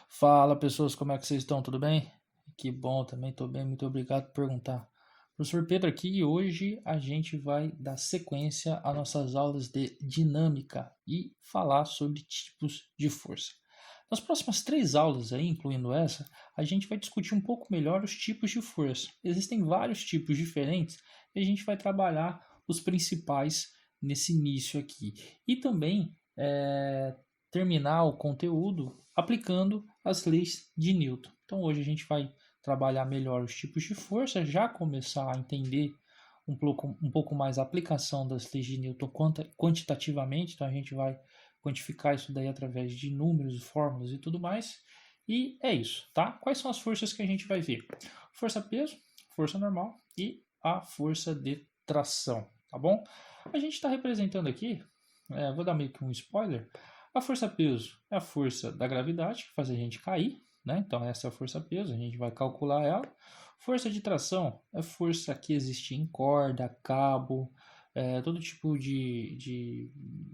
Fala pessoas, como é que vocês estão? Tudo bem? Que bom, também estou bem, muito obrigado por perguntar. Professor Pedro aqui e hoje a gente vai dar sequência às nossas aulas de dinâmica e falar sobre tipos de força. Nas próximas três aulas aí, incluindo essa, a gente vai discutir um pouco melhor os tipos de força. Existem vários tipos diferentes e a gente vai trabalhar os principais nesse início aqui. E também terminar o conteúdo aplicando as leis de Newton. Então hoje a gente vai trabalhar melhor os tipos de força, já começar a entender um pouco mais a aplicação das leis de Newton quantitativamente, então a gente vai quantificar isso daí através de números, fórmulas e tudo mais. E é isso, tá? Quais são as forças que a gente vai ver? Força peso, força normal e a força de tração, tá bom? A gente está representando aqui, vou dar meio que um spoiler, a força peso é a força da gravidade que faz a gente cair, né? Então essa é a força peso, a gente vai calcular ela. Força de tração é força que existe em corda, cabo, todo tipo de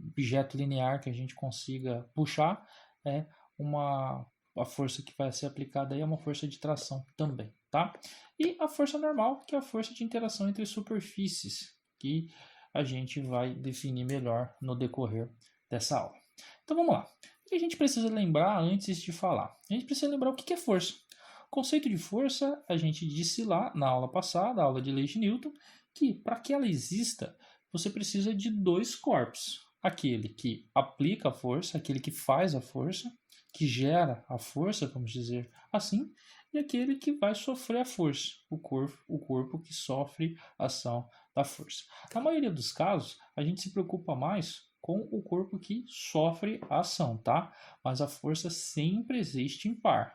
objeto linear que a gente consiga puxar é uma a força que vai ser aplicada aí é uma força de tração também, tá? E a força normal, que é a força de interação entre superfícies, que a gente vai definir melhor no decorrer dessa aula. Então vamos lá. O que a gente precisa lembrar antes de falar? A gente precisa lembrar o que é força. O conceito de força, a gente disse lá na aula passada, a aula de leis de Newton, que para que ela exista, você precisa de dois corpos. Aquele que aplica a força, aquele que faz a força, que gera a força, vamos dizer assim, e aquele que vai sofrer a força, o corpo que sofre a ação da força. Na maioria dos casos, a gente se preocupa mais com o corpo que sofre a ação, tá? Mas a força sempre existe em par.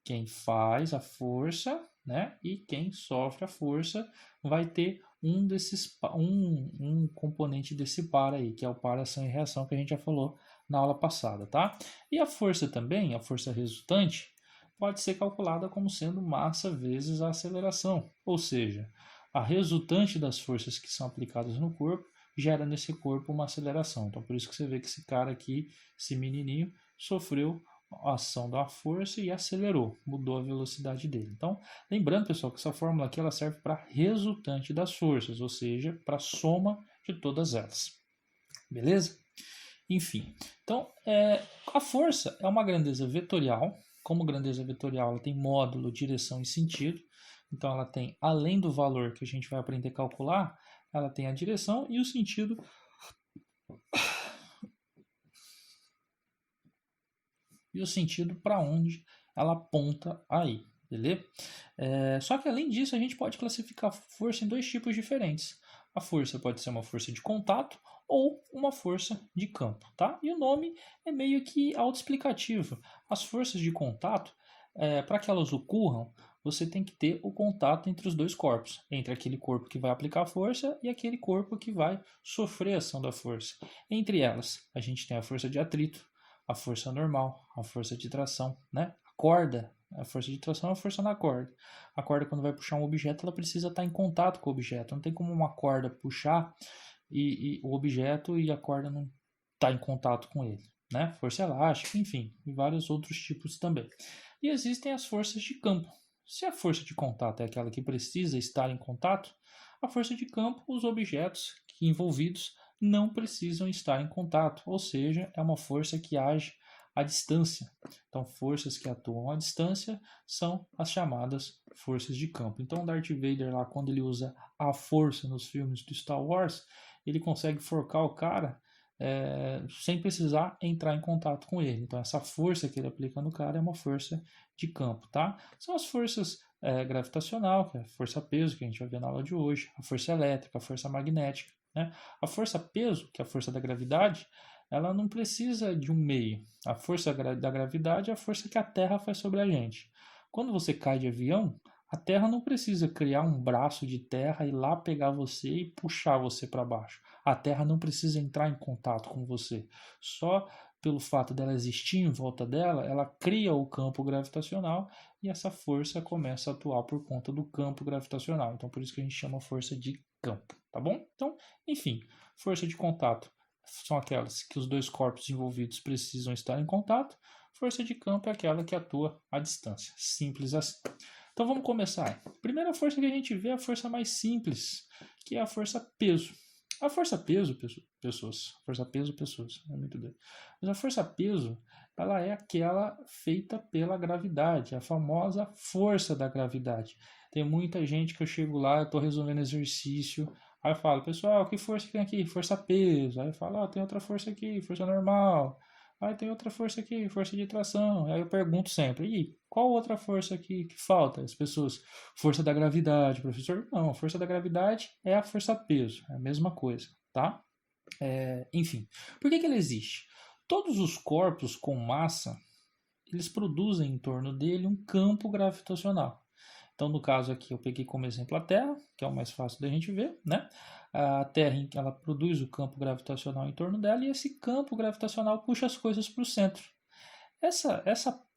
Quem faz a força, né, e quem sofre a força vai ter um componente desse par aí, que é o par ação e reação que a gente já falou na aula passada, tá? E a força também, a força resultante, pode ser calculada como sendo massa vezes a aceleração, ou seja, a resultante das forças que são aplicadas no corpo gera nesse corpo uma aceleração. Então, por isso que você vê que esse cara aqui, esse menininho, sofreu a ação da força e acelerou, mudou a velocidade dele. Então, lembrando, pessoal, que essa fórmula aqui ela serve para resultante das forças, ou seja, para a soma de todas elas. Beleza? Enfim, então, a força é uma grandeza vetorial. Como grandeza vetorial, ela tem módulo, direção e sentido. Então, ela tem, além do valor que a gente vai aprender a calcular, ela tem a direção e o sentido para onde ela aponta aí, beleza? Só que além disso, a gente pode classificar a força em dois tipos diferentes. A força pode ser uma força de contato ou uma força de campo, tá? E o nome é meio que autoexplicativo. As forças de contato, para que elas ocorram, você tem que ter o contato entre os dois corpos, entre aquele corpo que vai aplicar a força e aquele corpo que vai sofrer a ação da força. Entre elas, a gente tem a força de atrito, a força normal, a força de tração, né? A corda, a força de tração é a força na corda. A corda, quando vai puxar um objeto, ela precisa estar em contato com o objeto. Não tem como uma corda puxar e o objeto e a corda não estar em contato com ele, né? Força elástica, enfim, e vários outros tipos também. E existem as forças de campo. Se a força de contato é aquela que precisa estar em contato, a força de campo, os objetos envolvidos não precisam estar em contato, ou seja, é uma força que age à distância. Então, forças que atuam à distância são as chamadas forças de campo. Então, Darth Vader, lá, quando ele usa a força nos filmes do Star Wars, ele consegue forcar o cara sem precisar entrar em contato com ele. Então, essa força que ele aplica no cara é uma força de campo, tá? São as forças gravitacional, que é a força-peso, que a gente vai ver na aula de hoje, a força elétrica, a força magnética, né? A força-peso, que é a força da gravidade, ela não precisa de um meio. A força da gravidade é a força que a Terra faz sobre a gente. Quando você cai de avião, a Terra não precisa criar um braço de terra e lá pegar você e puxar você para baixo. A Terra não precisa entrar em contato com você. Só pelo fato dela existir em volta dela, ela cria o campo gravitacional e essa força começa a atuar por conta do campo gravitacional. Então, por isso que a gente chama força de campo, tá bom? Então, enfim, força de contato são aquelas que os dois corpos envolvidos precisam estar em contato. Força de campo é aquela que atua à distância. Simples assim. Então vamos começar. A primeira força que a gente vê é a força mais simples, que é a força peso. A força peso, pessoas. Força peso, pessoas. É muito doido. Mas a força peso, ela é aquela feita pela gravidade, a famosa força da gravidade. Tem muita gente que eu chego lá, eu estou resolvendo exercício, aí eu falo, pessoal, que força que tem aqui? Força peso. Aí eu falo, tem outra força aqui, força normal. Aí tem outra força aqui, força de tração. Aí eu pergunto sempre, e qual outra força aqui que falta? As pessoas, força da gravidade, professor? Não, a força da gravidade é a força peso, é a mesma coisa, tá? Enfim, por que ela existe? Todos os corpos com massa, eles produzem em torno dele um campo gravitacional. Então, no caso aqui, eu peguei como exemplo a Terra, que é o mais fácil da gente ver, né? A Terra, ela produz o campo gravitacional em torno dela e esse campo gravitacional puxa as coisas para o centro.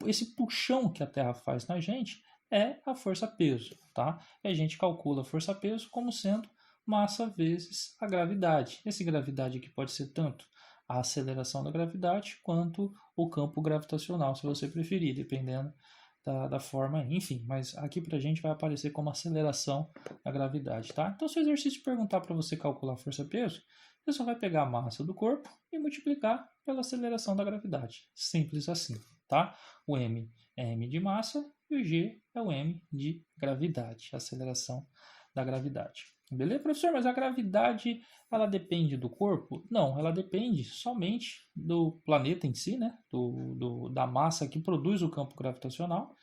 Esse puxão que a Terra faz na gente é a força-peso, tá? E a gente calcula a força-peso como sendo massa vezes a gravidade. Esse gravidade aqui pode ser tanto a aceleração da gravidade quanto o campo gravitacional, se você preferir, dependendo da forma, enfim, mas aqui para a gente vai aparecer como aceleração da gravidade, tá? Então, se o exercício perguntar para você calcular a força-peso, você só vai pegar a massa do corpo e multiplicar pela aceleração da gravidade. Simples assim, tá? O m é m de massa e o g é o m de gravidade, aceleração da gravidade. Beleza, professor? Mas a gravidade, ela depende do corpo? Não, ela depende somente do planeta em si, né? Da massa que produz o campo gravitacional.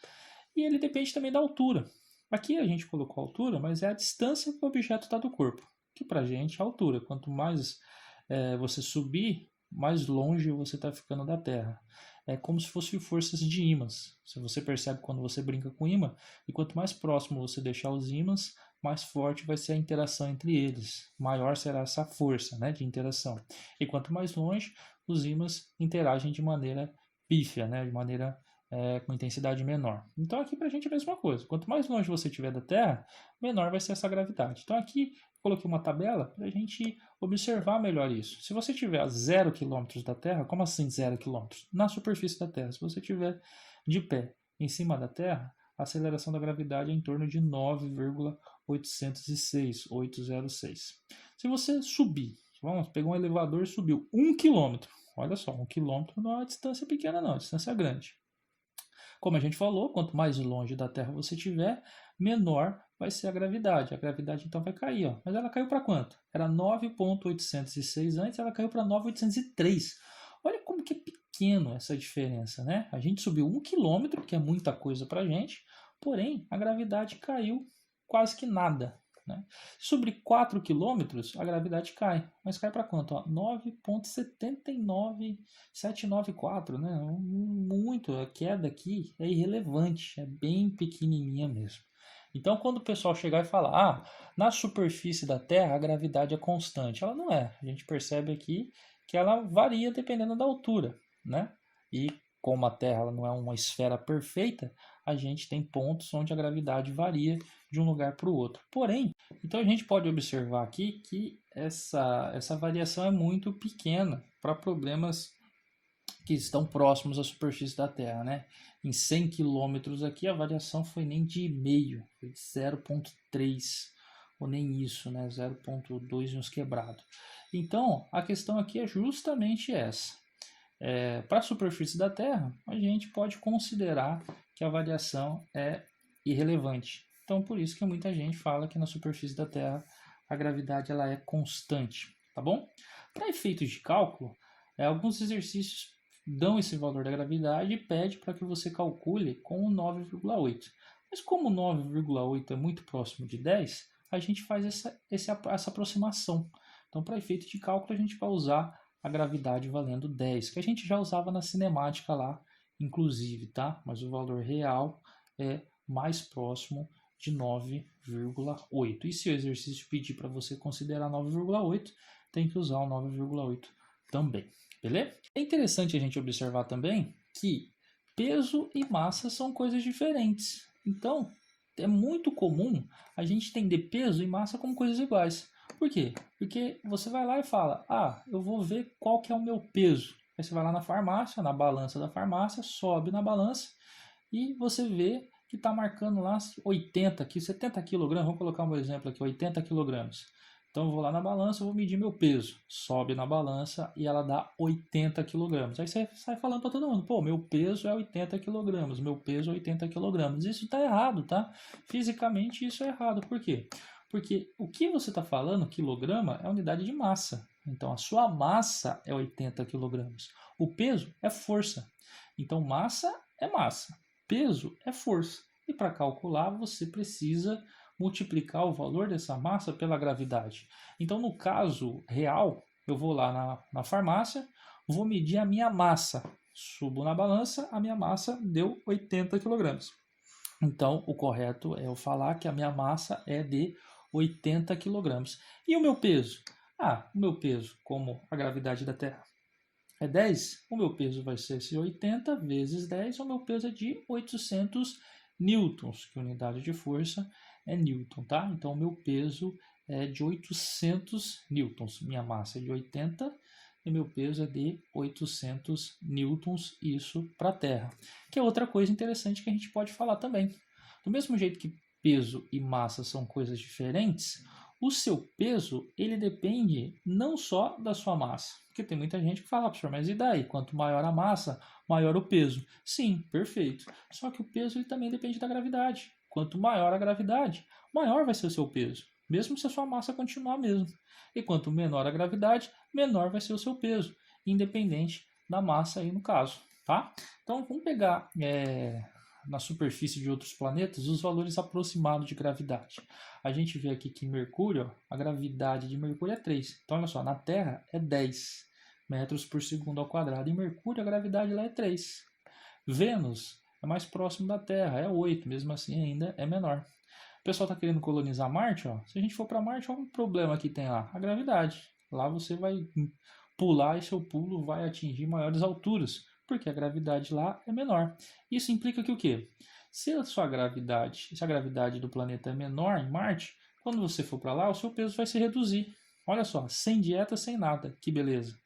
E ele depende também da altura. Aqui a gente colocou a altura, mas é a distância que o objeto está do corpo. Que para a gente é a altura. Quanto mais você subir, mais longe você está ficando da Terra. É como se fossem forças de ímãs. Se você percebe quando você brinca com ímã, e quanto mais próximo você deixar os ímãs, mais forte vai ser a interação entre eles. Maior será essa força, né, de interação. E quanto mais longe, os ímãs interagem de maneira pífia, né, de maneira com intensidade menor. Então aqui para a gente é a mesma coisa. Quanto mais longe você estiver da Terra, menor vai ser essa gravidade. Então aqui coloquei uma tabela para a gente observar melhor isso. Se você estiver a 0 km da Terra, como assim 0 km? Na superfície da Terra. Se você estiver de pé em cima da Terra, a aceleração da gravidade é em torno de 9,806. Se você subir, vamos pegar um elevador e subiu 1 km. Olha só, 1 km não é uma distância pequena não, é uma distância grande. Como a gente falou, quanto mais longe da Terra você estiver, menor vai ser a gravidade. A gravidade então vai cair, ó. Mas ela caiu para quanto? Era 9,806 antes, ela caiu para 9,803. Olha como que é pequeno essa diferença, né? A gente subiu 1 km, que é muita coisa para a gente, porém a gravidade caiu quase que nada. Né? Sobre 4 km, a gravidade cai. Mas cai para quanto? 9,79794. Né? Muito. A queda aqui é irrelevante. É bem pequenininha mesmo. Então, quando o pessoal chegar e falar, na superfície da Terra a gravidade é constante. Ela não é. A gente percebe aqui que ela varia dependendo da altura. Né? E como a Terra ela não é uma esfera perfeita, a gente tem pontos onde a gravidade varia de um lugar para o outro. Porém, então a gente pode observar aqui que essa variação é muito pequena para problemas que estão próximos à superfície da Terra, né? Em 100 quilômetros aqui a variação foi nem de meio, foi de 0,3 ou nem isso, né? 0,2 e uns quebrados. Então a questão aqui é justamente essa. Para a superfície da Terra, a gente pode considerar que a variação é irrelevante. Então, por isso que muita gente fala que na superfície da Terra a gravidade ela é constante, tá bom? Para efeitos de cálculo, alguns exercícios dão esse valor da gravidade e pede para que você calcule com o 9,8. Mas como 9,8 é muito próximo de 10, a gente faz essa aproximação. Então, para efeito de cálculo, a gente vai usar a gravidade valendo 10, que a gente já usava na cinemática lá, inclusive, tá? Mas o valor real é mais próximo de 9,8. E se o exercício pedir para você considerar 9,8, tem que usar o 9,8 também, beleza? É interessante a gente observar também que peso e massa são coisas diferentes. Então, é muito comum a gente entender peso e massa como coisas iguais. Por quê? Porque você vai lá e fala, eu vou ver qual que é o meu peso. Aí você vai lá na farmácia, na balança da farmácia, sobe na balança e você vê que está marcando lá 80 aqui, 70 quilogramas, vamos colocar um exemplo aqui, 80 quilogramas. Então eu vou lá na balança, vou medir meu peso. Sobe na balança e ela dá 80 quilogramas. Aí você sai falando para todo mundo, pô, meu peso é 80 quilogramas, meu peso é 80 quilogramas. Isso está errado, tá? Fisicamente isso é errado. Por quê? Porque o que você está falando, quilograma, é unidade de massa. Então a sua massa é 80 quilogramas. O peso é força. Então massa é massa, peso é força. E para calcular você precisa multiplicar o valor dessa massa pela gravidade. Então, no caso real, eu vou lá na farmácia, vou medir a minha massa. Subo na balança, a minha massa deu 80 kg. Então, o correto é eu falar que a minha massa é de 80 kg. E o meu peso? O meu peso, como a gravidade da Terra é 10, o meu peso vai ser esse 80 vezes 10, o meu peso é de 800 newtons, que unidade de força é newton, tá? Então, o meu peso é de 800 newtons, minha massa é de 80 e meu peso é de 800 newtons, isso para a Terra. Que é outra coisa interessante que a gente pode falar também. Do mesmo jeito que peso e massa são coisas diferentes, o seu peso, ele depende não só da sua massa. Porque tem muita gente que fala, professor, mas e daí? Quanto maior a massa, maior o peso. Sim, perfeito. Só que o peso ele também depende da gravidade. Quanto maior a gravidade, maior vai ser o seu peso, mesmo se a sua massa continuar a mesma. E quanto menor a gravidade, menor vai ser o seu peso, independente da massa aí no caso, tá? Então vamos pegar na superfície de outros planetas os valores aproximados de gravidade. A gente vê aqui que Mercúrio, a gravidade de Mercúrio é 3. Então, olha só, na Terra é 10 metros por segundo ao quadrado. Em Mercúrio, a gravidade lá é 3. Vênus é mais próximo da Terra, é 8, mesmo assim ainda é menor. O pessoal está querendo colonizar Marte, ó. Se a gente for para Marte, qual é o problema que tem lá? A gravidade. Lá você vai pular e seu pulo vai atingir maiores alturas, porque a gravidade lá é menor. Isso implica que o quê? Se a gravidade do planeta é menor em Marte, quando você for para lá, o seu peso vai se reduzir. Olha só, sem dieta, sem nada. Que beleza.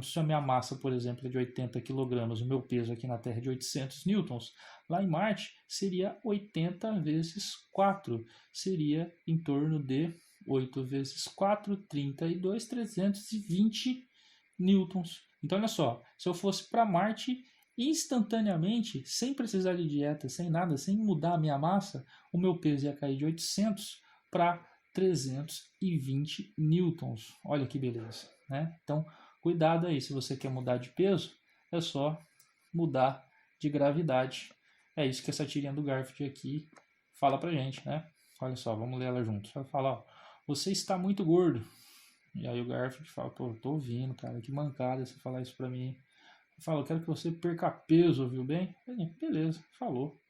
Se a minha massa, por exemplo, é de 80 kg, o meu peso aqui na Terra é de 800 newtons, lá em Marte seria 80 vezes 4, seria em torno de 8 vezes 4, 32, 320 newtons. Então, olha só, se eu fosse para Marte, instantaneamente, sem precisar de dieta, sem nada, sem mudar a minha massa, o meu peso ia cair de 800 para 320 newtons. Olha que beleza, né? Então, cuidado aí, se você quer mudar de peso, é só mudar de gravidade. É isso que essa tirinha do Garfield aqui fala pra gente, né? Olha só, vamos ler ela juntos. Ela fala, ó, você está muito gordo. E aí o Garfield fala, pô, tô ouvindo, cara, que mancada você falar isso pra mim. Ele fala, eu quero que você perca peso, viu bem? Beleza, falou.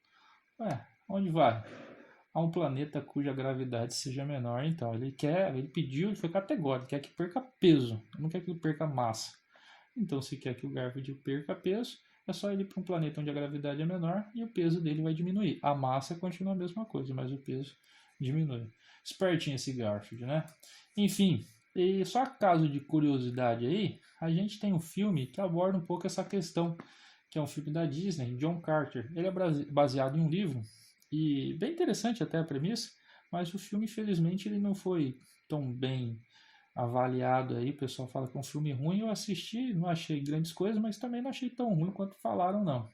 Ué, onde vai? A um planeta cuja gravidade seja menor, então ele pediu, ele foi categórico, quer que perca peso, não quer que ele perca massa. Então, se quer que o Garfield perca peso, é só ele ir para um planeta onde a gravidade é menor e o peso dele vai diminuir. A massa continua a mesma coisa, mas o peso diminui. Espertinho esse Garfield, né? Enfim, e só caso de curiosidade aí, a gente tem um filme que aborda um pouco essa questão, que é um filme da Disney, John Carter. Ele é baseado em um livro e bem interessante até a premissa, mas o filme, infelizmente, ele não foi tão bem avaliado aí. O pessoal fala que é um filme ruim. Eu assisti, não achei grandes coisas, mas também não achei tão ruim quanto falaram, não.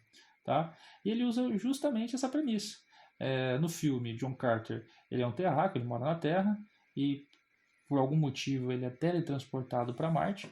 Tá? E ele usa justamente essa premissa. No filme, John Carter, ele é um terráqueo, ele mora na Terra e por algum motivo ele é teletransportado para Marte.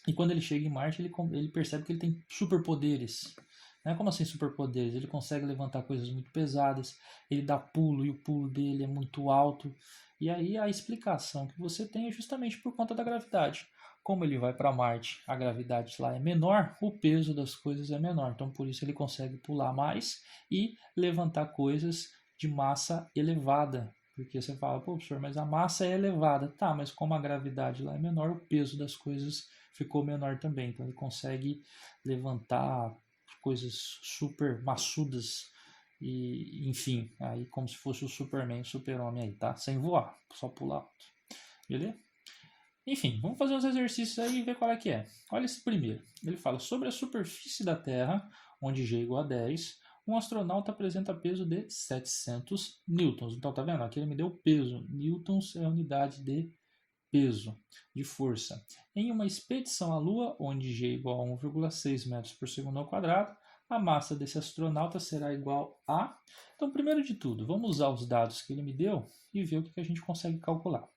E quando ele chega em Marte, ele percebe que ele tem superpoderes. Né? Como assim superpoderes? Ele consegue levantar coisas muito pesadas, ele dá pulo e o pulo dele é muito alto. E aí a explicação que você tem é justamente por conta da gravidade. Como ele vai para Marte, a gravidade lá é menor, o peso das coisas é menor. Então por isso ele consegue pular mais e levantar coisas de massa elevada. Porque você fala, pô, professor, mas a massa é elevada. Tá, mas como a gravidade lá é menor, o peso das coisas ficou menor também. Então ele consegue levantar coisas super maçudas e, enfim, aí como se fosse o Superman, o Super-Homem aí, tá? Sem voar, só pular alto. Beleza? Enfim, vamos fazer uns exercícios aí e ver qual é que é. Olha esse primeiro. Ele fala sobre a superfície da Terra, onde G é igual a 10, um astronauta apresenta peso de 700 newtons. Então, tá vendo? Aqui ele me deu peso. Newtons é a unidade de peso, de força. Em uma expedição à Lua, onde G é igual a 1,6 metros por segundo ao quadrado, a massa desse astronauta será igual a... Então, primeiro de tudo, vamos usar os dados que ele me deu e ver o que a gente consegue calcular.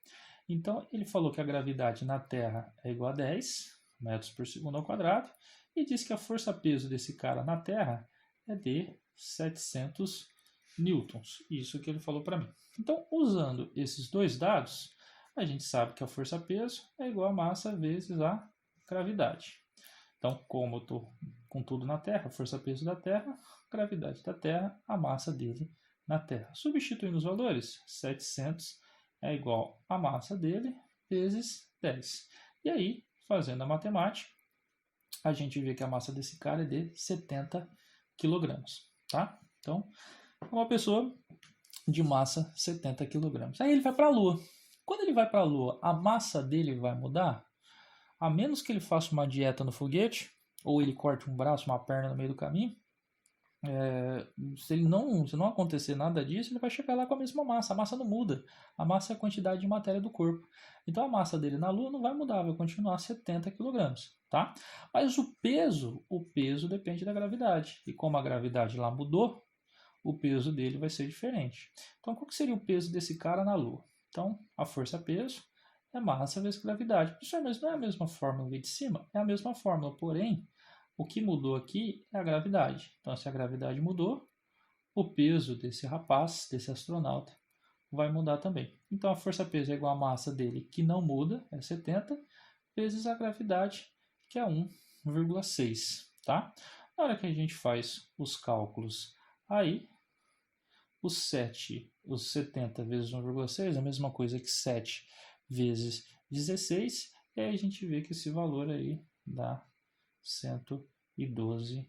Então, ele falou que a gravidade na Terra é igual a 10 metros por segundo ao quadrado e diz que a força-peso desse cara na Terra é de 700 newtons. Isso que ele falou para mim. Então, usando esses dois dados, a gente sabe que a força-peso é igual a massa vezes a gravidade. Então, como eu estou com tudo na Terra, a força-peso da Terra, a gravidade da Terra, a massa dele na Terra. Substituindo os valores, 700 é igual a massa dele vezes 10. E aí, fazendo a matemática, a gente vê que a massa desse cara é de 70 kg, tá? Então, é uma pessoa de massa 70 kg. Aí ele vai para a Lua. Quando ele vai para a Lua, a massa dele vai mudar? A menos que ele faça uma dieta no foguete, ou ele corte um braço, uma perna no meio do caminho, se não acontecer nada disso, ele vai chegar lá com a mesma massa. A massa não muda. A massa é a quantidade de matéria do corpo. Então a massa dele na Lua não vai mudar, vai continuar 70 kg, tá? Mas o peso depende da gravidade. E como a gravidade lá mudou, o peso dele vai ser diferente. Então qual que seria o peso desse cara na Lua? Então a força-peso é massa vezes gravidade. Professor, mas não é a mesma fórmula ali de cima? É a mesma fórmula, porém o que mudou aqui é a gravidade. Então, se a gravidade mudou, o peso desse rapaz, desse astronauta, vai mudar também. Então, a força-peso é igual à massa dele, que não muda, é 70, vezes a gravidade, que é 1,6. Tá? Na hora que a gente faz os cálculos aí, os 70 vezes 1,6 é a mesma coisa que 7 vezes 16, e aí a gente vê que esse valor aí dá 112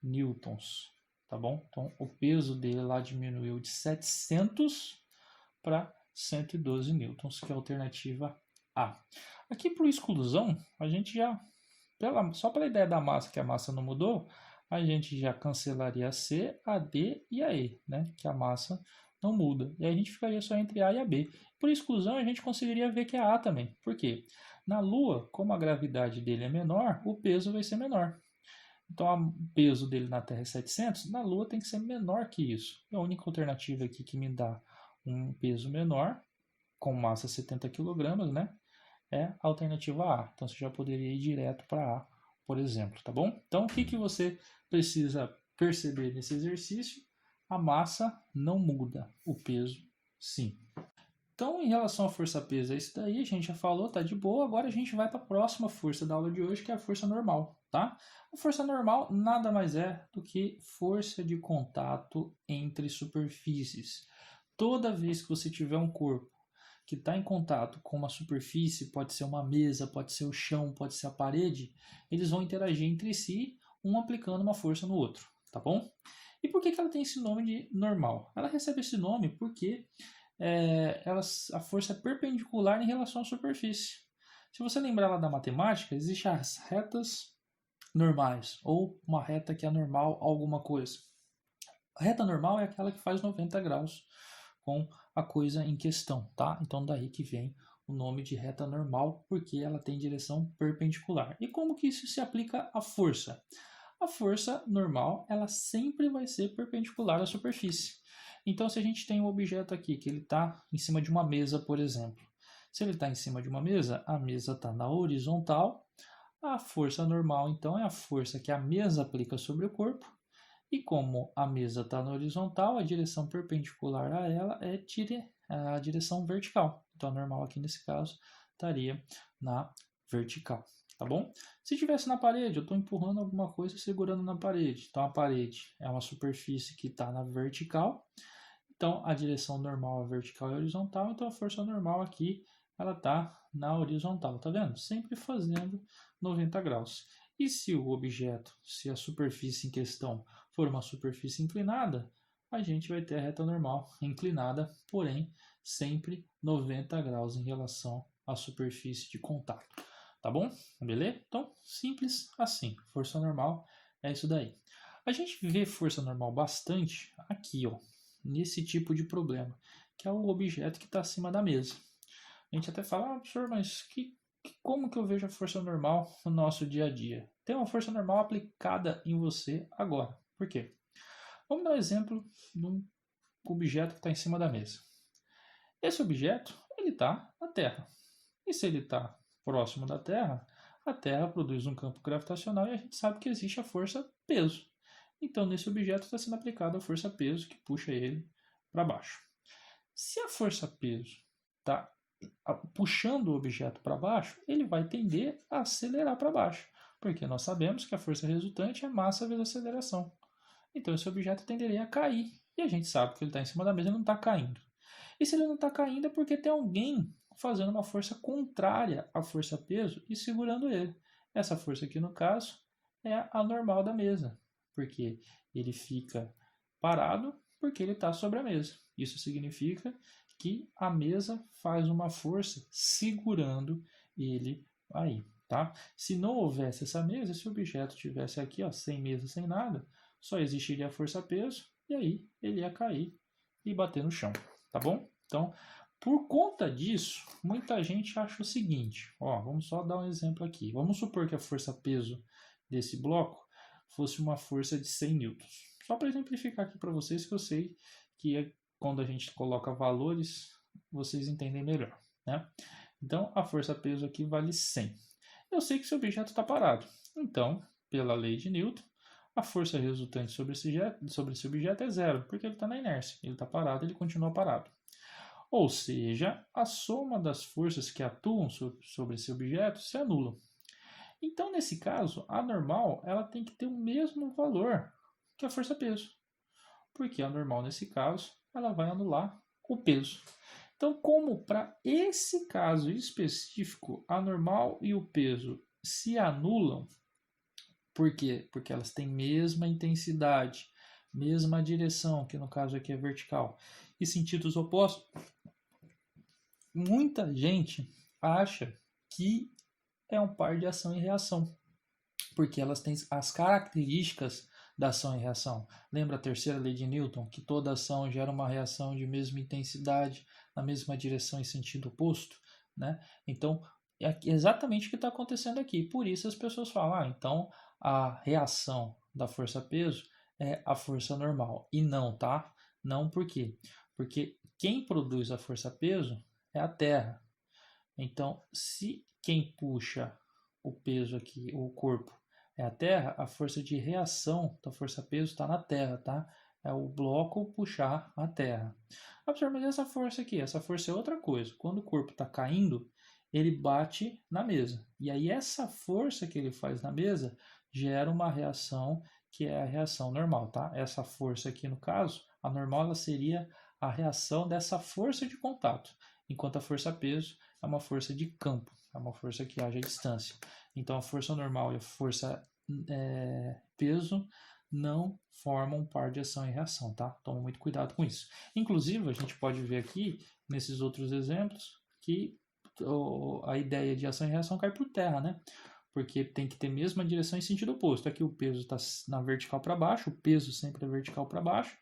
newtons, tá bom? Então, o peso dele lá diminuiu de 700 para 112 newtons, que é a alternativa A. Aqui por exclusão, a gente já, só pela ideia da massa, que a massa não mudou, a gente já cancelaria a C, a D e a E, né? Que a massa não muda. E aí a gente ficaria só entre A e a B. Por exclusão, a gente conseguiria ver que é A também. Por quê? Na Lua, como a gravidade dele é menor, o peso vai ser menor. Então, o peso dele na Terra é 700, na Lua tem que ser menor que isso. E a única alternativa aqui que me dá um peso menor, com massa 70 kg, né, é a alternativa A. Então, você já poderia ir direto para A, por exemplo, tá bom? Então, o que você precisa perceber nesse exercício? A massa não muda, o peso sim. Então, em relação à força-peso, é isso daí, a gente já falou, tá de boa. Agora a gente vai para a próxima força da aula de hoje, que é a força normal, tá? A força normal nada mais é do que força de contato entre superfícies. Toda vez que você tiver um corpo que está em contato com uma superfície, pode ser uma mesa, pode ser o chão, pode ser a parede, eles vão interagir entre si, um aplicando uma força no outro, tá bom? E por que ela tem esse nome de normal? Ela recebe esse nome porque a força é perpendicular em relação à superfície. Se você lembrar lá da matemática, existem as retas normais, ou uma reta que é normal a alguma coisa. A reta normal é aquela que faz 90 graus com a coisa em questão, tá? Então daí que vem o nome de reta normal, porque ela tem direção perpendicular. E como que isso se aplica à força? A força normal, ela sempre vai ser perpendicular à superfície. Então, se a gente tem um objeto aqui, que ele está em cima de uma mesa, por exemplo. Se ele está em cima de uma mesa, a mesa está na horizontal. A força normal, então, é a força que a mesa aplica sobre o corpo. E como a mesa está na horizontal, a direção perpendicular a ela é a direção vertical. Então, a normal aqui nesse caso estaria na vertical, tá bom? Se estivesse na parede, eu estou empurrando alguma coisa segurando na parede. Então, a parede é uma superfície que está na vertical. Então, a direção normal é vertical e horizontal. Então, a força normal aqui, ela está na horizontal, tá vendo? Sempre fazendo 90 graus. E se o objeto, se a superfície em questão for uma superfície inclinada, a gente vai ter a reta normal inclinada, porém sempre 90 graus em relação a superfície de contato. Tá bom? Beleza? Então, simples assim. Força normal é isso daí. A gente vê força normal bastante aqui, ó, nesse tipo de problema, que é o objeto que está acima da mesa. A gente até fala, professor, mas como que eu vejo a força normal no nosso dia a dia? Tem uma força normal aplicada em você agora. Por quê? Vamos dar um exemplo de um objeto que está em cima da mesa. Esse objeto, ele está na Terra. E se ele está próximo da Terra, a Terra produz um campo gravitacional e a gente sabe que existe a força peso. Então, nesse objeto está sendo aplicada a força peso que puxa ele para baixo. Se a força peso está puxando o objeto para baixo, ele vai tender a acelerar para baixo, porque nós sabemos que a força resultante é massa vezes aceleração. Então esse objeto tenderia a cair, e a gente sabe que ele está em cima da mesa e não está caindo. E se ele não está caindo é porque tem alguém fazendo uma força contrária à força-peso e segurando ele. Essa força aqui, no caso, é a normal da mesa, porque ele fica parado porque ele está sobre a mesa. Isso significa que a mesa faz uma força segurando ele aí, tá? Se não houvesse essa mesa, se o objeto estivesse aqui, ó, sem mesa, sem nada, só existiria a força-peso e aí ele ia cair e bater no chão, tá bom? Então, por conta disso, muita gente acha o seguinte, ó, vamos só dar um exemplo aqui. Vamos supor que a força-peso desse bloco fosse uma força de 100 newtons. Só para exemplificar aqui para vocês, que eu sei que quando a gente coloca valores, vocês entendem melhor, né? Então, a força-peso aqui vale 100. Eu sei que esse objeto está parado. Então, pela lei de Newton, a força resultante sobre esse objeto é zero, porque ele está na inércia. Ele está parado, ele continua parado. Ou seja, a soma das forças que atuam sobre esse objeto se anulam. Então, nesse caso, a normal ela tem que ter o mesmo valor que a força-peso, porque a normal, nesse caso, ela vai anular o peso. Então, como para esse caso específico, a normal e o peso se anulam, por quê? Porque elas têm mesma intensidade, mesma direção, que no caso aqui é vertical, e sentidos opostos, muita gente acha que é um par de ação e reação, porque elas têm as características da ação e reação. Lembra a terceira lei de Newton, que toda ação gera uma reação de mesma intensidade, na mesma direção e sentido oposto, né? Então, é exatamente o que está acontecendo aqui. Por isso as pessoas falam, então a reação da força-peso é a força normal. E não, tá? Não por quê? Porque quem produz a força-peso é a Terra. Então, se quem puxa o peso aqui, o corpo, é a Terra, a força de reação da força-peso está na Terra, tá? É o bloco puxar a Terra. Observe, mas essa força aqui, essa força é outra coisa. Quando o corpo está caindo, ele bate na mesa. E aí essa força que ele faz na mesa gera uma reação que é a reação normal, tá? Essa força aqui, no caso, a normal ela seria a reação dessa força de contato, enquanto a força-peso é uma força de campo, é uma força que age à distância. Então a força normal e a força peso não formam um par de ação e reação, tá? Toma muito cuidado com isso. Inclusive, a gente pode ver aqui, nesses outros exemplos, que a ideia de ação e reação cai por terra, né? Porque tem que ter mesma direção em sentido oposto. Aqui o peso está na vertical para baixo, o peso sempre é vertical para baixo,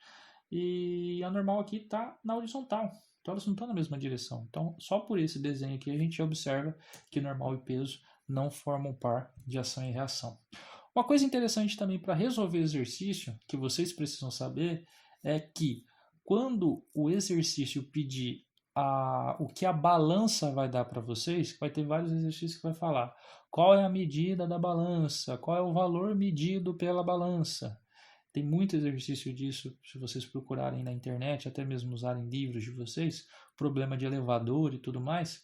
e a normal aqui está na horizontal. Então elas não estão na mesma direção. Então, só por esse desenho aqui a gente observa que normal e peso não formam par de ação e reação. Uma coisa interessante também para resolver exercício, que vocês precisam saber, é que quando o exercício pedir o que a balança vai dar para vocês, vai ter vários exercícios que vai falar qual é a medida da balança, qual é o valor medido pela balança. Tem muito exercício disso, se vocês procurarem na internet, até mesmo usarem livros de vocês, problema de elevador e tudo mais.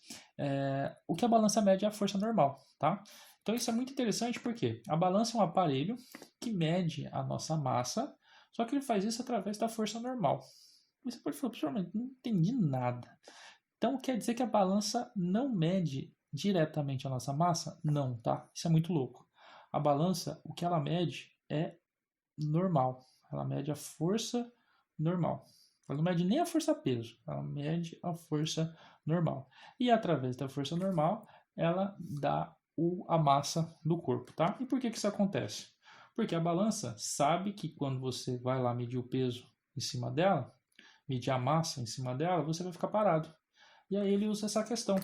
O que a balança mede é a força normal, tá? Então isso é muito interessante porque a balança é um aparelho que mede a nossa massa, só que ele faz isso através da força normal. Você pode falar, professor, mas não entendi nada. Então quer dizer que a balança não mede diretamente a nossa massa? Não, tá? Isso é muito louco. A balança, o que ela mede é normal. Ela mede a força normal. Ela não mede nem a força-peso, ela mede a força normal. E através da força normal, ela dá a massa do corpo, tá? E por que isso acontece? Porque a balança sabe que quando você vai lá medir o peso em cima dela, medir a massa em cima dela, você vai ficar parado. E aí ele usa essa questão.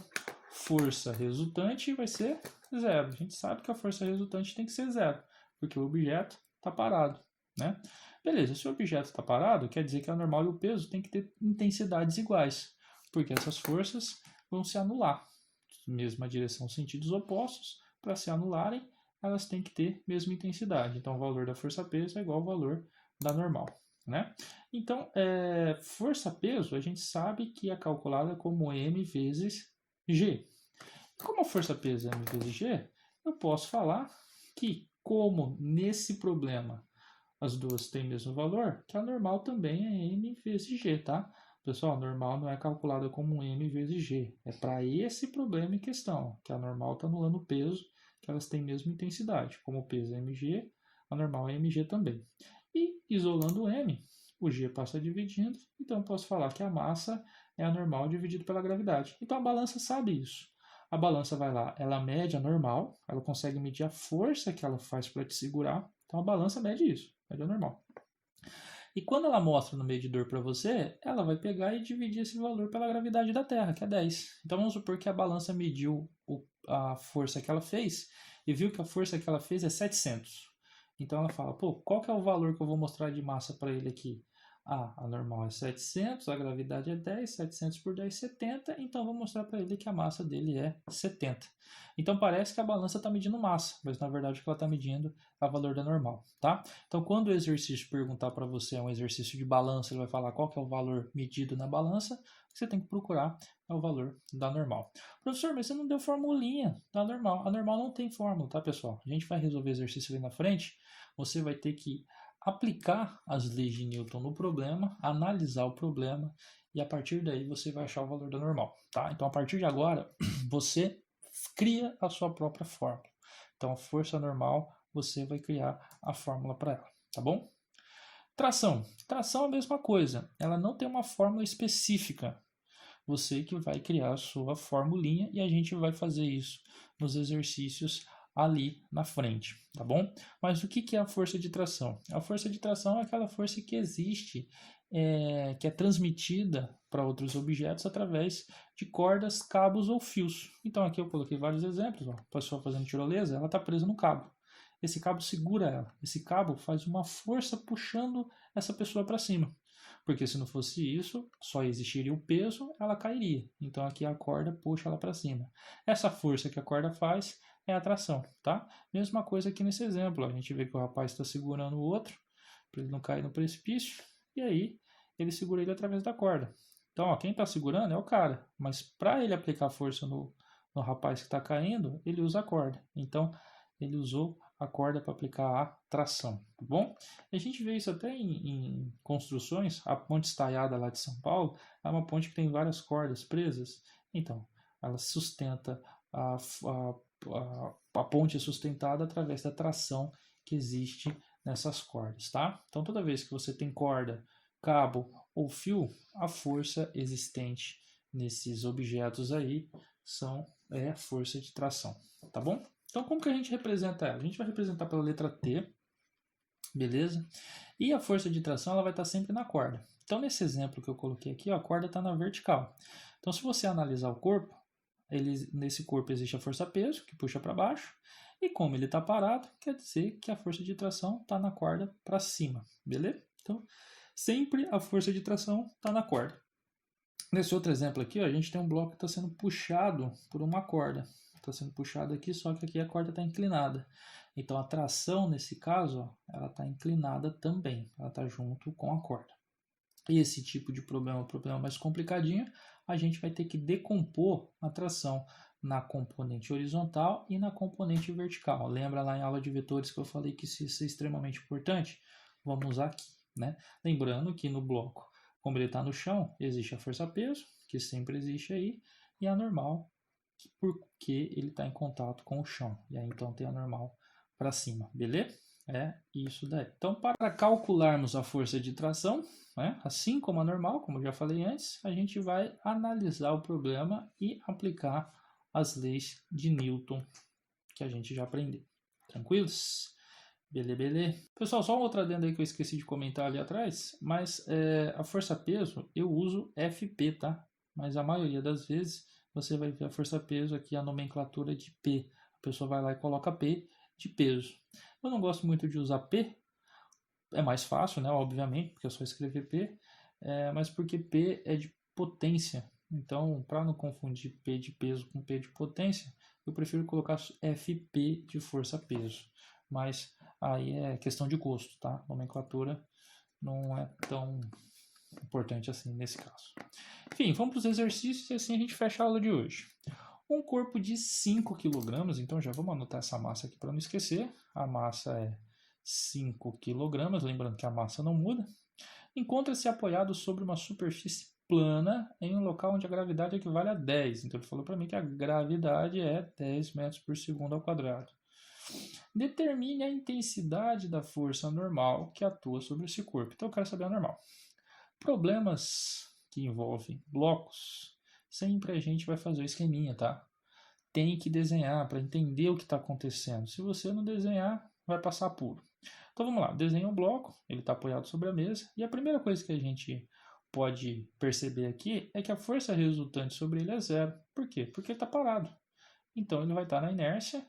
Força resultante vai ser zero. A gente sabe que a força resultante tem que ser zero, porque o objeto está parado, né? Beleza, se o objeto está parado, quer dizer que a normal e o peso tem que ter intensidades iguais, porque essas forças vão se anular. Mesma direção, sentidos opostos, para se anularem, elas têm que ter mesma intensidade. Então, o valor da força-peso é igual ao valor da normal, né? Então, força-peso, a gente sabe que é calculada como m vezes g. Como a força-peso é m vezes g, eu posso falar que, como nesse problema as duas têm o mesmo valor, que a normal também é m vezes g, tá? Pessoal, a normal não é calculada como m vezes g. É para esse problema em questão, que a normal está anulando o peso, que elas têm a mesma intensidade. Como o peso é mg, a normal é mg também. E, isolando o m, o g passa dividindo, então eu posso falar que a massa é a normal dividido pela gravidade. Então a balança sabe isso. A balança vai lá, ela mede a normal, ela consegue medir a força que ela faz para te segurar. Então a balança mede isso, mede a normal. E quando ela mostra no medidor para você, ela vai pegar e dividir esse valor pela gravidade da Terra, que é 10. Então vamos supor que a balança mediu a força que ela fez e viu que a força que ela fez é 700. Então ela fala, pô, qual que é o valor que eu vou mostrar de massa para ele aqui? Ah, a normal é 700, a gravidade é 10, 700 por 10, 70, então vou mostrar para ele que a massa dele é 70. Então parece que a balança está medindo massa, mas na verdade o que ela está medindo é o valor da normal, tá? Então quando o exercício perguntar para você, é um exercício de balança, ele vai falar qual que é o valor medido na balança, você tem que procurar é o valor da normal. Professor, mas você não deu formulinha da normal. A normal não tem fórmula, tá, pessoal? A gente vai resolver exercício ali na frente, você vai ter que aplicar as leis de Newton no problema, analisar o problema e a partir daí você vai achar o valor da normal, tá? Então a partir de agora você cria a sua própria fórmula. Então a força normal você vai criar a fórmula para ela, tá bom? Tração. Tração é a mesma coisa, ela não tem uma fórmula específica. Você que vai criar a sua formulinha e a gente vai fazer isso nos exercícios ali na frente, tá bom? Mas o que é a força de tração? A força de tração é aquela força que existe, que é transmitida para outros objetos através de cordas, cabos ou fios. Então aqui eu coloquei vários exemplos, ó. A pessoa fazendo tirolesa, ela está presa no cabo. Esse cabo segura ela. Esse cabo faz uma força puxando essa pessoa para cima. Porque se não fosse isso, só existiria o peso, ela cairia. Então aqui a corda puxa ela para cima. Essa força que a corda faz é a tração, tá? Mesma coisa aqui nesse exemplo. A gente vê que o rapaz está segurando o outro para ele não cair no precipício. E aí ele segura ele através da corda. Então, ó, quem está segurando é o cara. Mas para ele aplicar força no rapaz que está caindo, ele usa a corda. Então ele usou a corda para aplicar a tração, tá bom? A gente vê isso até em construções. A ponte estaiada lá de São Paulo é uma ponte que tem várias cordas presas. Então, ela sustenta a ponte é sustentada através da tração que existe nessas cordas, tá? Então, toda vez que você tem corda, cabo ou fio, a força existente nesses objetos aí é a força de tração, tá bom? Então, como que a gente representa ela? A gente vai representar pela letra T, beleza? E a força de tração ela vai estar sempre na corda. Então, nesse exemplo que eu coloquei aqui, ó, a corda está na vertical. Então, se você analisar o corpo, nesse corpo existe a força-peso, que puxa para baixo, e como ele está parado, quer dizer que a força de tração está na corda para cima, beleza? Então, sempre a força de tração está na corda. Nesse outro exemplo aqui, ó, a gente tem um bloco que está sendo puxado por uma corda. Está sendo puxado aqui, só que aqui a corda está inclinada. Então a tração, nesse caso, ó, ela está inclinada também. Ela está junto com a corda. E esse tipo de problema, um problema mais complicadinho, a gente vai ter que decompor a tração na componente horizontal e na componente vertical. Lembra lá em aula de vetores que eu falei que isso é extremamente importante? Vamos usar aqui, né? Lembrando que no bloco, como ele está no chão, existe a força-peso, que sempre existe aí, e a normal, porque ele está em contato com o chão. E aí então tem a normal para cima, beleza? É isso daí. Então, para calcularmos a força de tração, né, assim como a normal, como eu já falei antes, a gente vai analisar o problema e aplicar as leis de Newton que a gente já aprendeu. Tranquilos? Beleza. Pessoal, só um outro adendo aí que eu esqueci de comentar ali atrás, mas a força-peso eu uso FP, tá? Mas a maioria das vezes você vai ver a força-peso aqui, a nomenclatura de P. A pessoa vai lá e coloca P de peso. Eu não gosto muito de usar P, é mais fácil, né? Obviamente, porque é só escrever P, mas porque P é de potência. Então, para não confundir P de peso com P de potência, eu prefiro colocar FP de força-peso. Mas aí é questão de gosto, tá? Nomenclatura não é tão importante assim nesse caso. Enfim, vamos para os exercícios e assim a gente fecha a aula de hoje. Um corpo de 5 kg, então já vamos anotar essa massa aqui para não esquecer. A massa é 5 kg, lembrando que a massa não muda. Encontra-se apoiado sobre uma superfície plana em um local onde a gravidade equivale a 10. Então ele falou para mim que a gravidade é 10 metros por segundo ao quadrado. Determine a intensidade da força normal que atua sobre esse corpo. Então eu quero saber a normal. Problemas que envolvem blocos, sempre a gente vai fazer o esqueminha, tá? Tem que desenhar para entender o que está acontecendo. Se você não desenhar, vai passar puro. Então vamos lá, desenha um bloco, ele está apoiado sobre a mesa, e a primeira coisa que a gente pode perceber aqui é que a força resultante sobre ele é zero. Por quê? Porque ele está parado. Então ele vai estar na inércia,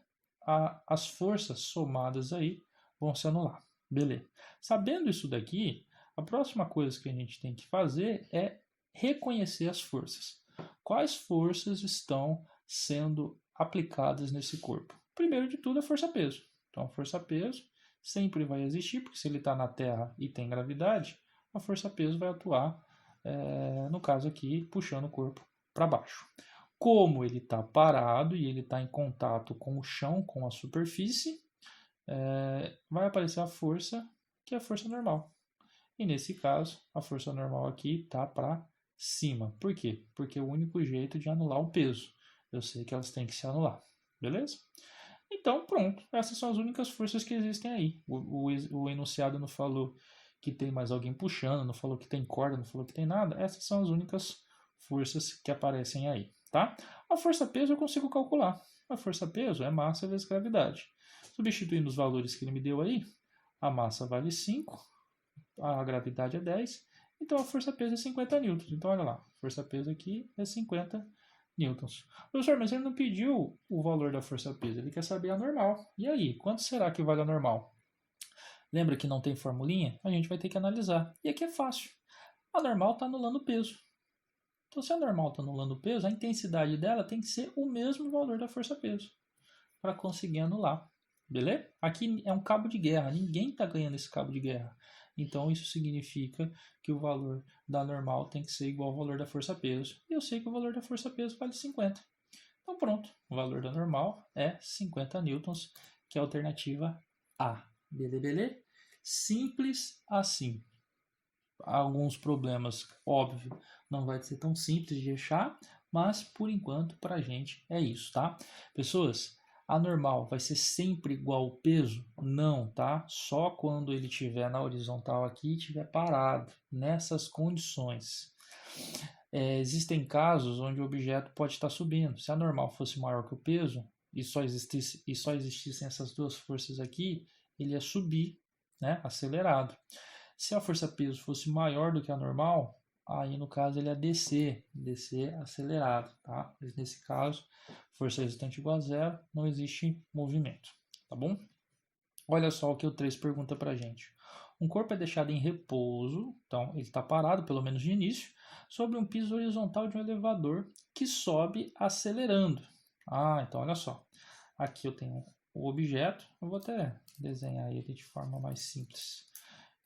as forças somadas aí vão se anular. Beleza. Sabendo isso daqui, a próxima coisa que a gente tem que fazer é reconhecer as forças. Quais forças estão sendo aplicadas nesse corpo? Primeiro de tudo, a força-peso. Então, a força-peso sempre vai existir, porque se ele está na Terra e tem gravidade, a força-peso vai atuar, no caso aqui, puxando o corpo para baixo. Como ele está parado e ele está em contato com o chão, com a superfície, vai aparecer a força, que é a força normal. E nesse caso, a força normal aqui está para cima. Por quê? Porque é o único jeito de anular o peso. Eu sei que elas têm que se anular. Beleza? Então, pronto. Essas são as únicas forças que existem aí. O enunciado não falou que tem mais alguém puxando, não falou que tem corda, não falou que tem nada. Essas são as únicas forças que aparecem aí, tá? A força-peso eu consigo calcular. A força-peso é massa vezes gravidade. Substituindo os valores que ele me deu aí, a massa vale 5, a gravidade é 10, então a força-peso é 50 newtons. Então, olha lá, a força-peso aqui é 50 newtons. Professor, mas ele não pediu o valor da força-peso, ele quer saber a normal. E aí, quanto será que vale a normal? Lembra que não tem formulinha? A gente vai ter que analisar. E aqui é fácil. A normal está anulando o peso. Então, se a normal está anulando o peso, a intensidade dela tem que ser o mesmo valor da força-peso para conseguir anular. Beleza? Aqui é um cabo de guerra, ninguém está ganhando esse cabo de guerra. Então isso significa que o valor da normal tem que ser igual ao valor da força-peso. E eu sei que o valor da força-peso vale 50. Então pronto, o valor da normal é 50 newtons, que é a alternativa A. Beleza? Simples assim. Alguns problemas, óbvio, não vai ser tão simples de achar, mas por enquanto para a gente é isso, tá? Pessoas, a normal vai ser sempre igual ao peso? Não, tá? Só quando ele estiver na horizontal aqui e estiver parado, nessas condições. Existem casos onde o objeto pode estar subindo. Se a normal fosse maior que o peso e só existissem essas duas forças aqui, ele ia subir, né? Acelerado. Se a força-peso fosse maior do que a normal, aí no caso ele ia descer acelerado, tá? Mas nesse caso, força resultante igual a zero, não existe movimento, tá bom? Olha só o que o 3 pergunta pra gente. Um corpo é deixado em repouso, então ele está parado, pelo menos de início, sobre um piso horizontal de um elevador que sobe acelerando. Então olha só. Aqui eu tenho o objeto, eu vou até desenhar ele de forma mais simples.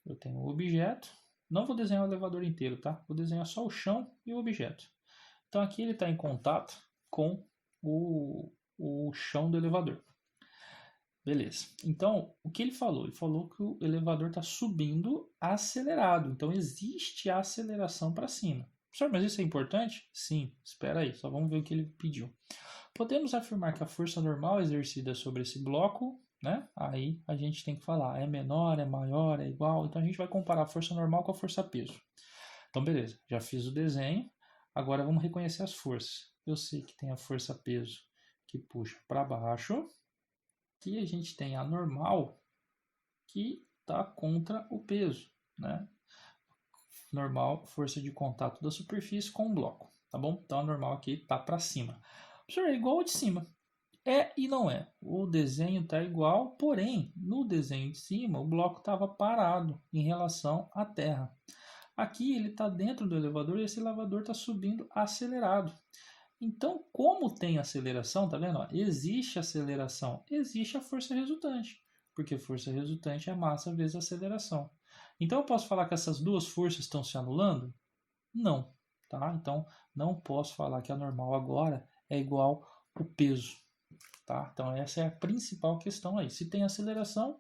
Eu tenho o objeto, não vou desenhar o elevador inteiro, tá? Vou desenhar só o chão e o objeto. Então aqui ele está em contato com o chão do elevador. Beleza. Então, o que ele falou? Ele falou que o elevador está subindo acelerado. Então, existe a aceleração para cima. Professor, mas isso é importante? Sim. Espera aí, só vamos ver o que ele pediu. Podemos afirmar que a força normal exercida sobre esse bloco né? Aí a gente tem que falar, é menor, é maior, é igual. Então a gente vai comparar a força normal com a força peso. Então beleza, já fiz o desenho. Agora vamos reconhecer as forças. Eu sei que tem a força peso que puxa para baixo, que a gente tem a normal que está contra o peso, né? Normal, força de contato da superfície com o bloco, tá bom? Então a normal aqui está para cima. Professor, é igual ao de cima. É e não é. O desenho está igual, porém, no desenho de cima, o bloco estava parado em relação à terra. Aqui ele está dentro do elevador e esse elevador está subindo acelerado. Então, como tem aceleração, tá vendo? Ó, existe aceleração, existe a força resultante, porque força resultante é massa vezes aceleração. Então, eu posso falar que essas duas forças estão se anulando? Não, tá? Então, não posso falar que a normal agora é igual ao peso, tá? Então, essa é a principal questão aí. Se tem aceleração,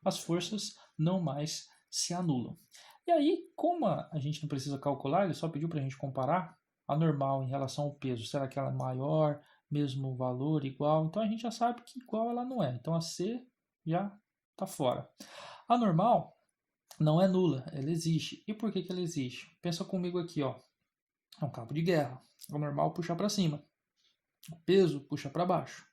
as forças não mais se anulam. E aí, como a gente não precisa calcular, ele só pediu para a gente comparar a normal em relação ao peso. Será que ela é maior, mesmo valor, igual? Então a gente já sabe que igual ela não é. Então a C já está fora. A normal não é nula, ela existe. E por que ela existe? Pensa comigo aqui, ó. É um cabo de guerra. O normal puxa para cima. O peso puxa para baixo.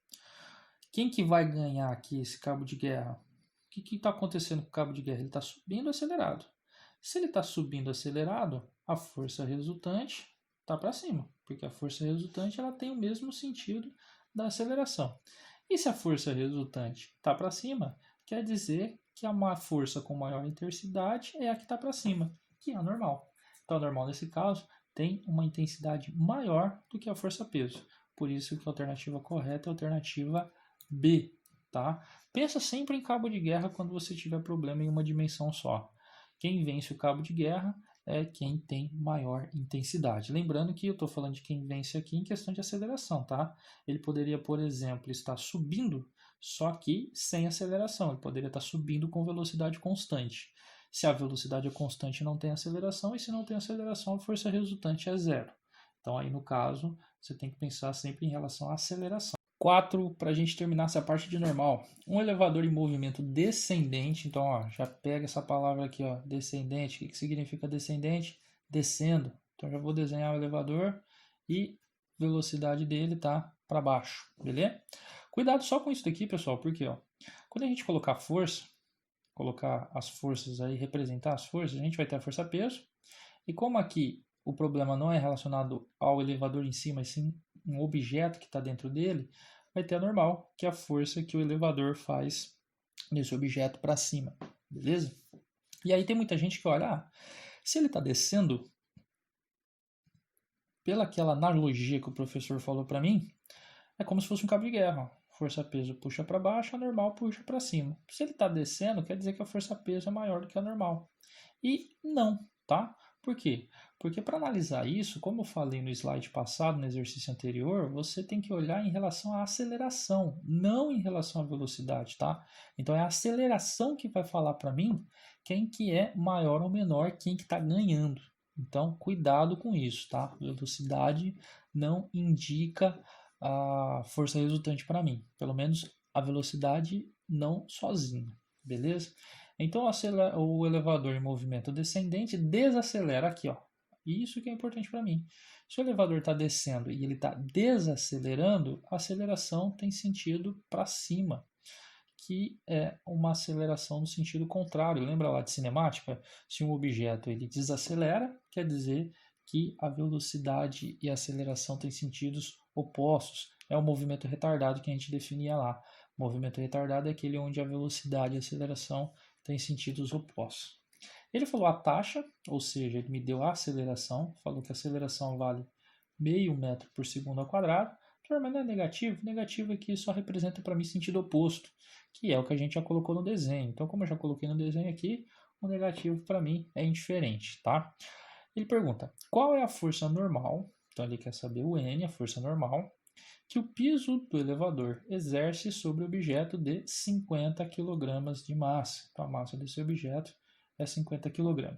Quem que vai ganhar aqui esse cabo de guerra? O que está acontecendo com o cabo de guerra? Ele está subindo acelerado. Se ele está subindo acelerado, a força resultante está para cima, porque a força resultante ela tem o mesmo sentido da aceleração. E se a força resultante está para cima, quer dizer que a força com maior intensidade é a que está para cima, que é a normal. Então a normal nesse caso tem uma intensidade maior do que a força-peso. Por isso que a alternativa correta é a alternativa B, tá? Pensa sempre em cabo de guerra quando você tiver problema em uma dimensão só. Quem vence o cabo de guerra é quem tem maior intensidade. Lembrando que eu estou falando de quem vence aqui em questão de aceleração, tá? Ele poderia, por exemplo, estar subindo, só que sem aceleração. Ele poderia estar subindo com velocidade constante. Se a velocidade é constante, não tem aceleração, e se não tem aceleração, a força resultante é zero. Então, aí no caso, você tem que pensar sempre em relação à aceleração. 4, para a gente terminar essa parte de normal. Um elevador em movimento descendente, então ó, já pega essa palavra aqui, ó, descendente. O que significa descendente? Descendo. Então já vou desenhar o elevador e velocidade dele tá para baixo, beleza? Cuidado só com isso daqui, pessoal, porque ó, quando a gente colocar força, colocar as forças aí, representar as forças, a gente vai ter a força peso. E como aqui o problema não é relacionado ao elevador em si, mas sim um objeto que está dentro dele, vai ter a normal, que é a força que o elevador faz nesse objeto para cima, beleza? E aí tem muita gente que olha, se ele está descendo, pela aquela analogia que o professor falou para mim, é como se fosse um cabo de guerra. Força-peso puxa para baixo, a normal puxa para cima. Se ele está descendo, quer dizer que a força-peso é maior do que a normal. E não, tá? Por quê? Porque para analisar isso, como eu falei no slide passado, no exercício anterior, você tem que olhar em relação à aceleração, não em relação à velocidade, tá? Então é a aceleração que vai falar para mim quem que é maior ou menor, quem que está ganhando. Então, cuidado com isso, tá? Velocidade não indica a força resultante para mim. Pelo menos a velocidade não sozinha, beleza? Então o elevador em movimento descendente desacelera aqui, ó. Isso que é importante para mim. Se o elevador está descendo e ele está desacelerando, a aceleração tem sentido para cima, que é uma aceleração no sentido contrário. Lembra lá de cinemática? Se um objeto ele desacelera, quer dizer que a velocidade e a aceleração têm sentidos opostos. É o movimento retardado que a gente definia lá. O movimento retardado é aquele onde a velocidade e a aceleração têm sentidos opostos. Ele falou a taxa, ou seja, ele me deu a aceleração, falou que a aceleração vale meio metro por segundo ao quadrado. Mas não é negativo? Negativo aqui só representa para mim sentido oposto, que é o que a gente já colocou no desenho. Então, como eu já coloquei no desenho aqui, o negativo para mim é indiferente, tá? Ele pergunta, qual é a força normal, então ele quer saber o N, a força normal, que o piso do elevador exerce sobre o objeto de 50 kg de massa. Então, a massa desse objeto é 50 kg.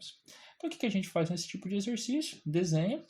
Então, o que a gente faz nesse tipo de exercício? Desenha,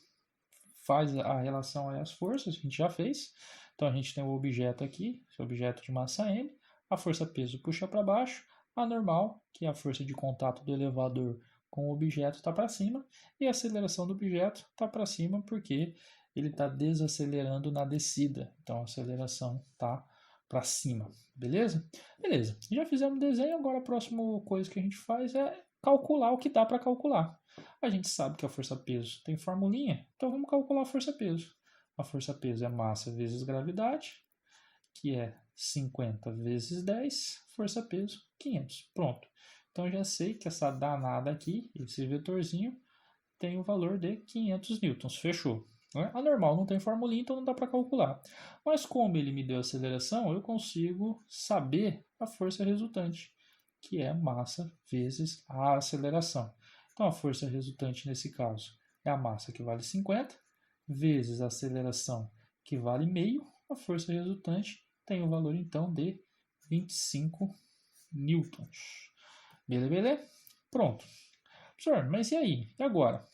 faz a relação às forças, a gente já fez. Então, a gente tem o objeto aqui, esse objeto de massa M, a força-peso puxa para baixo, a normal, que é a força de contato do elevador com o objeto, está para cima, e a aceleração do objeto está para cima porque ele está desacelerando na descida. Então a aceleração está para cima, beleza? Beleza, já fizemos o desenho, agora a próxima coisa que a gente faz é calcular o que dá para calcular. A gente sabe que a força-peso tem formulinha, então vamos calcular a força-peso. A força-peso é massa vezes gravidade, que é 50 vezes 10, força-peso 500. Pronto. Então já sei que essa danada aqui, esse vetorzinho, tem o valor de 500 newtons. Fechou. A normal não tem formulinha, então não dá para calcular. Mas como ele me deu a aceleração, eu consigo saber a força resultante, que é massa vezes a aceleração. Então a força resultante nesse caso é a massa, que vale 50, vezes a aceleração, que vale meio. A força resultante tem o valor então de 25 newtons. Beleza? Pronto. Professor, mas e aí? E agora?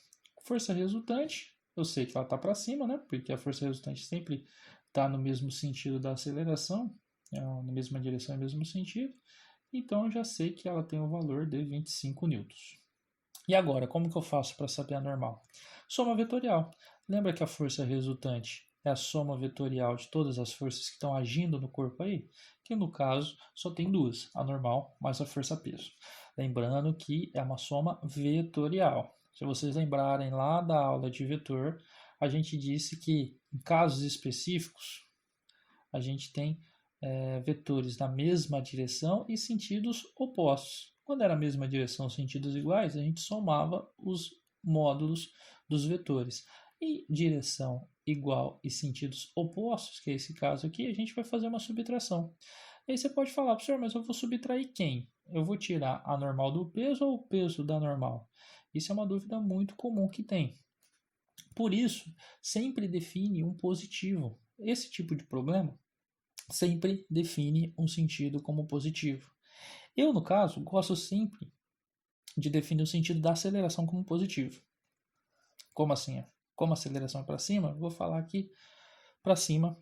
Força resultante, eu sei que ela está para cima, né? Porque a força resultante sempre está no mesmo sentido da aceleração, na mesma direção e mesmo sentido. Então eu já sei que ela tem o valor de 25 newtons. E agora, como que eu faço para saber a normal? Soma vetorial. Lembra que a força resultante é a soma vetorial de todas as forças que estão agindo no corpo aí? Que no caso só tem duas, a normal mais a força-peso. Lembrando que é uma soma vetorial. Se vocês lembrarem lá da aula de vetor, a gente disse que em casos específicos a gente tem vetores na mesma direção e sentidos opostos. Quando era a mesma direção, sentidos iguais, a gente somava os módulos dos vetores. E direção igual e sentidos opostos, que é esse caso aqui, a gente vai fazer uma subtração. E aí você pode falar, professor, mas eu vou subtrair quem? Eu vou tirar a normal do peso ou o peso da normal? Isso é uma dúvida muito comum que tem. Por isso, sempre define um positivo. Esse tipo de problema sempre define um sentido como positivo. Eu, no caso, gosto sempre de definir o sentido da aceleração como positivo. Como assim? Como a aceleração é para cima, eu vou falar que para cima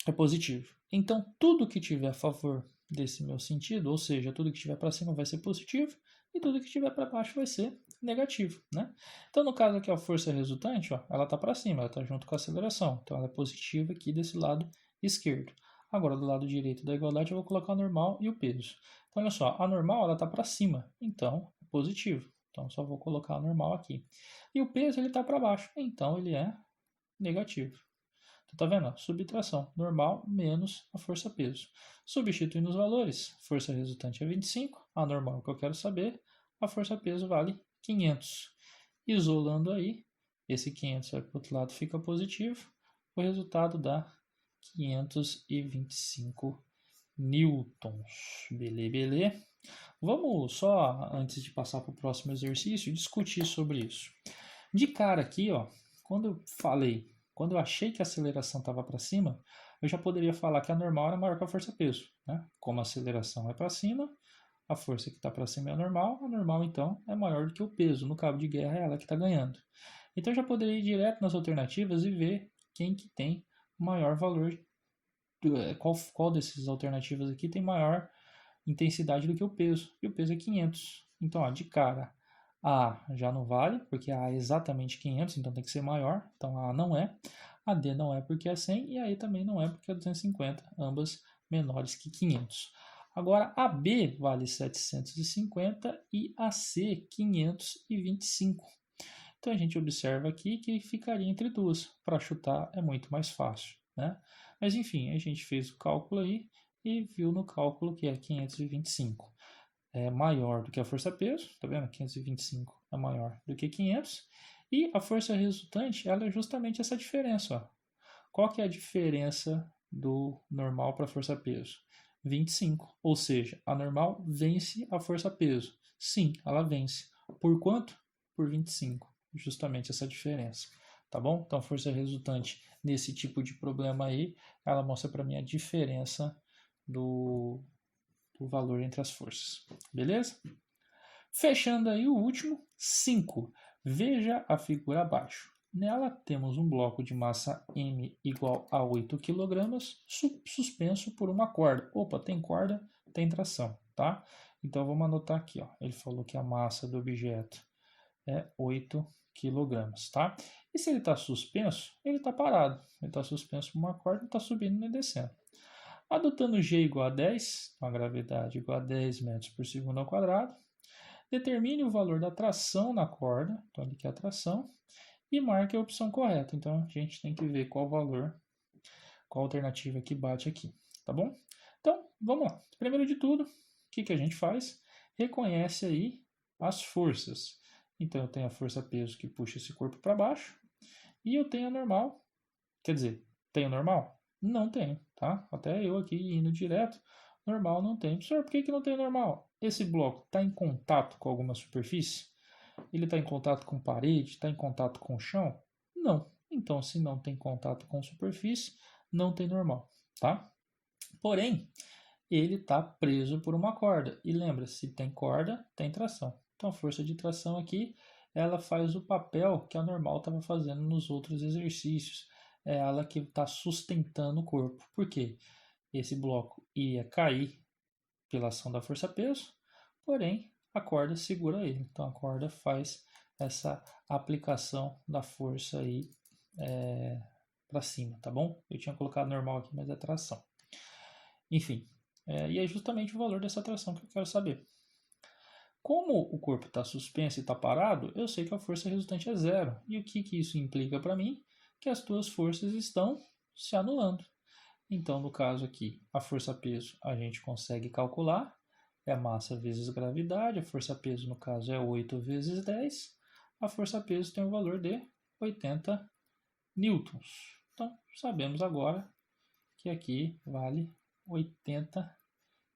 é positivo. Então, tudo que tiver a favor desse meu sentido, ou seja, tudo que estiver para cima vai ser positivo e tudo que estiver para baixo vai ser negativo, né? Então, no caso aqui, a força resultante, ó, ela está para cima, ela está junto com a aceleração. Então, ela é positiva aqui desse lado esquerdo. Agora, do lado direito da igualdade, eu vou colocar o normal e o peso. Então, olha só, a normal ela está para cima, então é positivo. Então, só vou colocar a normal aqui. E o peso ele está para baixo, então ele é negativo. Então, tá vendo? Subtração, normal menos a força-peso. Substituindo os valores, força resultante é 25, a normal que eu quero saber, a força-peso vale 500. Isolando aí, esse 500 vai para o outro lado, fica positivo, o resultado dá 525 newtons. Beleza? Vamos só, antes de passar para o próximo exercício, discutir sobre isso. De cara aqui, ó, quando eu achei que a aceleração estava para cima, eu já poderia falar que a normal era maior que a força-peso, né? Como a aceleração é para cima, a força que está para cima é a normal então é maior do que o peso. No cabo de guerra é ela que está ganhando. Então eu já poderia ir direto nas alternativas e ver quem que tem maior valor, qual dessas alternativas aqui tem maior intensidade do que o peso. E o peso é 500. Então, ó, de cara, A já não vale, porque A é exatamente 500, então tem que ser maior. Então, a não é. A D não é porque é 100 e a E também não é porque é 250, ambas menores que 500. Agora, a B vale 750 e a C 525. Então, a gente observa aqui que ficaria entre duas. Para chutar é muito mais fácil, né? Mas, enfim, a gente fez o cálculo aí e viu no cálculo que é 525 é maior do que a força-peso, tá vendo? 525 é maior do que 500, e a força resultante, ela é justamente essa diferença, ó. Qual que é a diferença do normal para a força-peso? 25, ou seja, a normal vence a força-peso. Sim, ela vence. Por quanto? Por 25, justamente essa diferença, tá bom? Então, a força resultante nesse tipo de problema aí, ela mostra para mim a diferença do valor entre as forças. Beleza? Fechando aí o último, 5. Veja a figura abaixo. Nela temos um bloco de massa M igual a 8 kg suspenso por uma corda. Opa, tem corda? tem tração, tá? Então vamos anotar aqui, ó. Ele falou que a massa do objeto é 8 kg, tá? E se ele está suspenso, ele está parado. Ele está suspenso por uma corda, não está subindo nem descendo. Adotando G igual a 10, a gravidade igual a 10 metros por segundo ao quadrado, determine o valor da tração na corda, então ele quer a tração, e marque a opção correta. Então a gente tem que ver qual valor, qual alternativa que bate aqui, tá bom? Então vamos lá. Primeiro de tudo, o que a gente faz? Reconhece aí as forças. Então eu tenho a força-peso que puxa esse corpo para baixo, e eu tenho a normal. Quer dizer, tenho normal? Não tenho, tá? Até eu aqui indo direto, normal não tem. Professor, por que não tem normal? Esse bloco está em contato com alguma superfície? Ele está em contato com parede? Está em contato com o chão? Não. Então, se não tem contato com superfície, não tem normal, tá? Porém, ele está preso por uma corda. E lembra, se tem corda, tem tração. Então, a força de tração aqui, ela faz o papel que a normal estava fazendo nos outros exercícios. É ela que está sustentando o corpo. Por quê? Esse bloco ia cair pela ação da força-peso, porém a corda segura ele. Então a corda faz essa aplicação da força aí para cima, tá bom? Eu tinha colocado normal aqui, mas é tração. Enfim, e é justamente o valor dessa tração que eu quero saber. Como o corpo está suspenso e está parado, eu sei que a força resultante é zero. E o que isso implica para mim? Que as duas forças estão se anulando. Então, no caso aqui, a força-peso a gente consegue calcular, é a massa vezes gravidade, a força-peso no caso é 8 vezes 10, a força-peso tem um valor de 80 newtons. Então, sabemos agora que aqui vale 80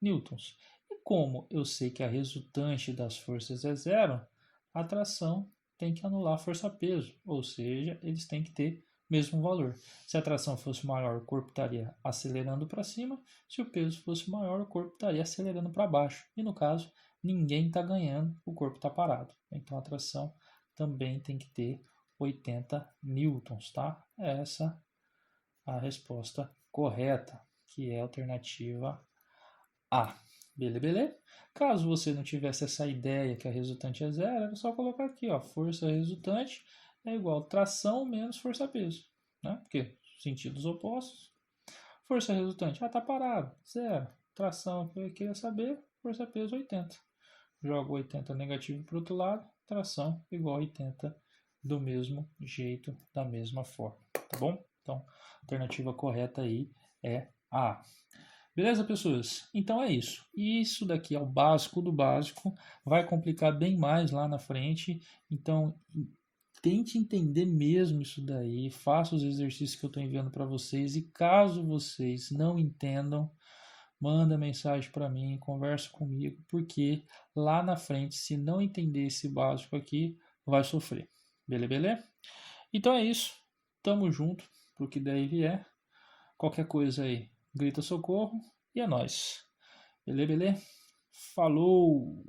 newtons. E como eu sei que a resultante das forças é zero, a tração tem que anular a força-peso, ou seja, eles têm que ter mesmo valor. Se a tração fosse maior, o corpo estaria acelerando para cima. Se o peso fosse maior, o corpo estaria acelerando para baixo. E no caso, ninguém está ganhando, o corpo está parado. Então a tração também tem que ter 80 newtons, tá? Essa é a resposta correta, que é a alternativa A. Beleza? Caso você não tivesse essa ideia que a resultante é zero, era só colocar aqui, ó, força resultante é igual a tração menos força-peso, né? Porque sentidos opostos. Força resultante, tá parado, zero. Tração, eu queria saber, força-peso 80. Jogo 80 negativo para o outro lado, tração igual a 80 do mesmo jeito, da mesma forma, tá bom? Então, a alternativa correta aí é A. Beleza, pessoas? Então é isso. Isso daqui é o básico do básico. Vai complicar bem mais lá na frente. Então, tente entender mesmo isso daí. Faça os exercícios que eu estou enviando para vocês. E caso vocês não entendam, manda mensagem para mim, conversa comigo, porque lá na frente, se não entender esse básico aqui, vai sofrer. Beleza? Então é isso. Tamo junto pro que daí vier. Qualquer coisa aí, grita socorro e é nóis. Beleza? Falou!